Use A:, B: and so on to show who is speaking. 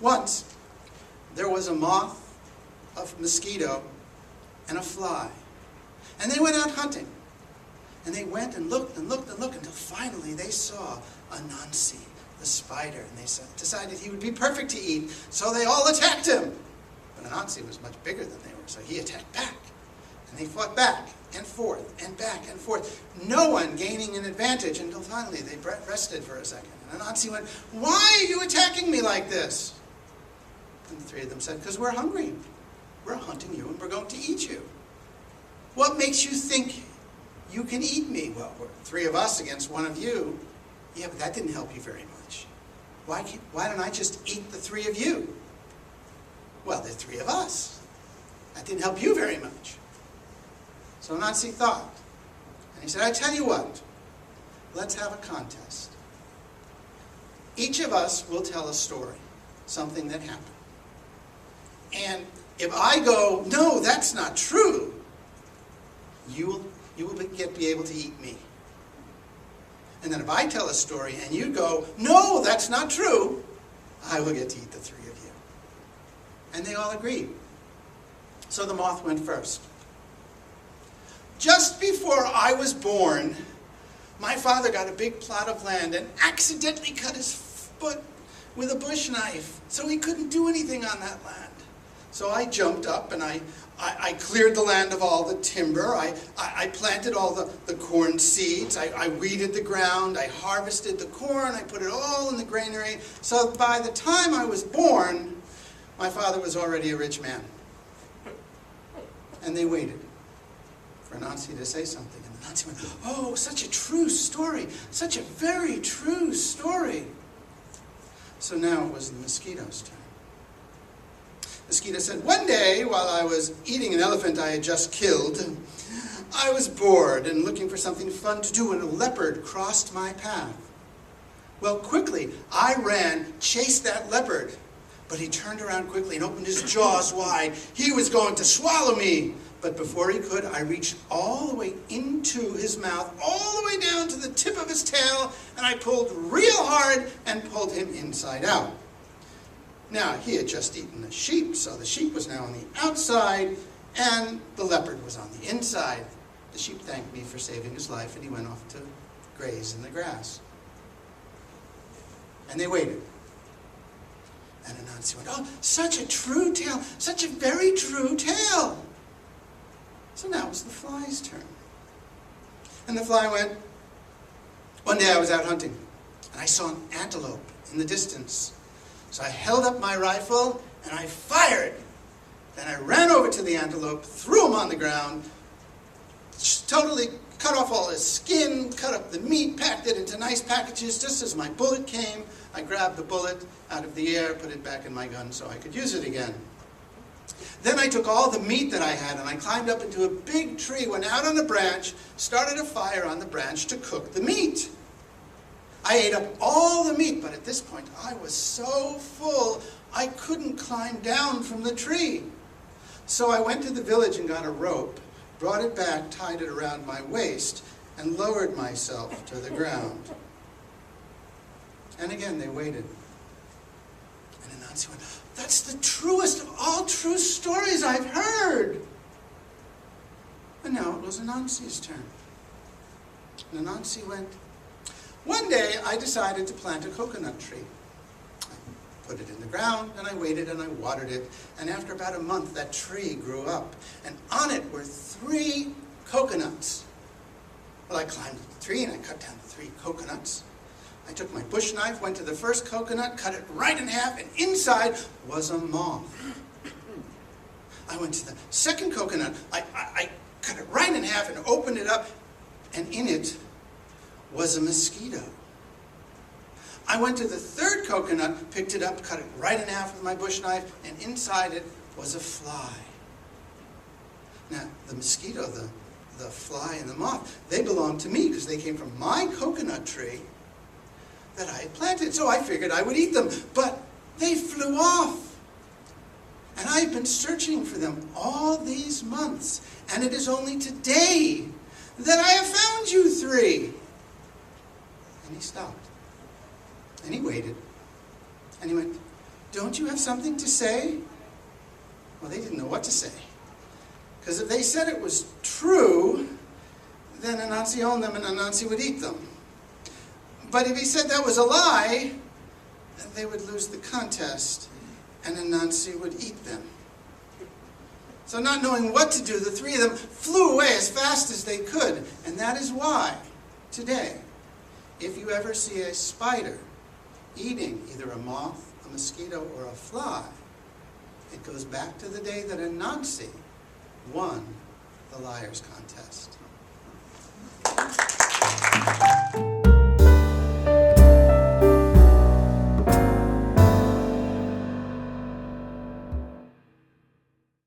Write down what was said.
A: Once, there was a moth, a mosquito, and a fly. And they went out hunting. And they went and looked and looked and looked until finally they saw Anansi, the spider. And they decided he would be perfect to eat, so they all attacked him. But Anansi was much bigger than they were, so he attacked back. And they fought back and forth and back and forth, no one gaining an advantage until finally they rested for a second. And Anansi went, "Why are you attacking me like this?" And the three of them said, "Because we're hungry. We're hunting you and we're going to eat you. What makes you think you can eat me?" "Well, we're three of us against one of you." "Yeah, but that didn't help you very much. Why don't I just eat the three of you?" "Well, there are three of us. That didn't help you very much." So Anansi thought, and he said, "I tell you what, let's have a contest. Each of us will tell a story, something that happened. And if I go, 'No, that's not true,' you will be able to eat me. And then if I tell a story and you go, 'No, that's not true,' I will get to eat the three of you." And they all agreed. So the moth went first. "Just before I was born, my father got a big plot of land and accidentally cut his foot with a bush knife, so he couldn't do anything on that land. So I jumped up and I cleared the land of all the timber. I planted all the corn seeds. I weeded the ground. I harvested the corn. I put it all in the granary. So by the time I was born, my father was already a rich man." And they waited for Anansi to say something. And Anansi went, "Oh, such a true story. Such a very true story." So now it was the mosquito's turn. The mosquito said, "One day, while I was eating an elephant I had just killed, I was bored and looking for something fun to do, and a leopard crossed my path. Well, quickly, I ran, chased that leopard, but he turned around quickly and opened his jaws wide. He was going to swallow me. But before he could, I reached all the way into his mouth, all the way down to the tip of his tail, and I pulled real hard and pulled him inside out. Now, he had just eaten a sheep, so the sheep was now on the outside, and the leopard was on the inside. The sheep thanked me for saving his life, and he went off to graze in the grass." And they waited. And Anansi went, "Oh, such a true tale, such a very true tale." So now it was the fly's turn. And the fly went, "One day I was out hunting, and I saw an antelope in the distance. So I held up my rifle, and I fired. Then I ran over to the antelope, threw him on the ground, totally cut off all his skin, cut up the meat, packed it into nice packages. Just as my bullet came, I grabbed the bullet out of the air, put it back in my gun so I could use it again. Then I took all the meat that I had and I climbed up into a big tree, went out on a branch, started a fire on the branch to cook the meat. I ate up all the meat, but at this point I was so full I couldn't climb down from the tree. So I went to the village and got a rope, brought it back, tied it around my waist, and lowered myself to the ground." And again they waited. And Anansi went, "That's the truest of all true stories I've heard." And now it was Anansi's turn. And Anansi went, "One day I decided to plant a coconut tree. I put it in the ground, and I waited and I watered it, and after about a month that tree grew up, and on it were 3 coconuts. Well, I climbed the tree and I cut down the 3 coconuts. I took my bush knife, went to the first coconut, cut it right in half, and inside was a moth. I went to the second coconut, I cut it right in half and opened it up, and in it was a mosquito. I went to the third coconut, picked it up, cut it right in half with my bush knife, and inside it was a fly. Now, the mosquito, the fly, and the moth, they belonged to me because they came from my coconut tree that I had planted, so I figured I would eat them. But they flew off. And I've been searching for them all these months, and it is only today that I have found you 3. And he stopped. And he waited. And he went, Don't you have something to say? Well, they didn't know what to say. Because if they said it was true, then Anansi owned them and Anansi would eat them. But if he said that was a lie, then they would lose the contest and Anansi would eat them. So not knowing what to do, the three of them flew away as fast as they could. And that is why, today, if you ever see a spider eating either a moth, a mosquito, or a fly, it goes back to the day that Anansi won the Liars Contest.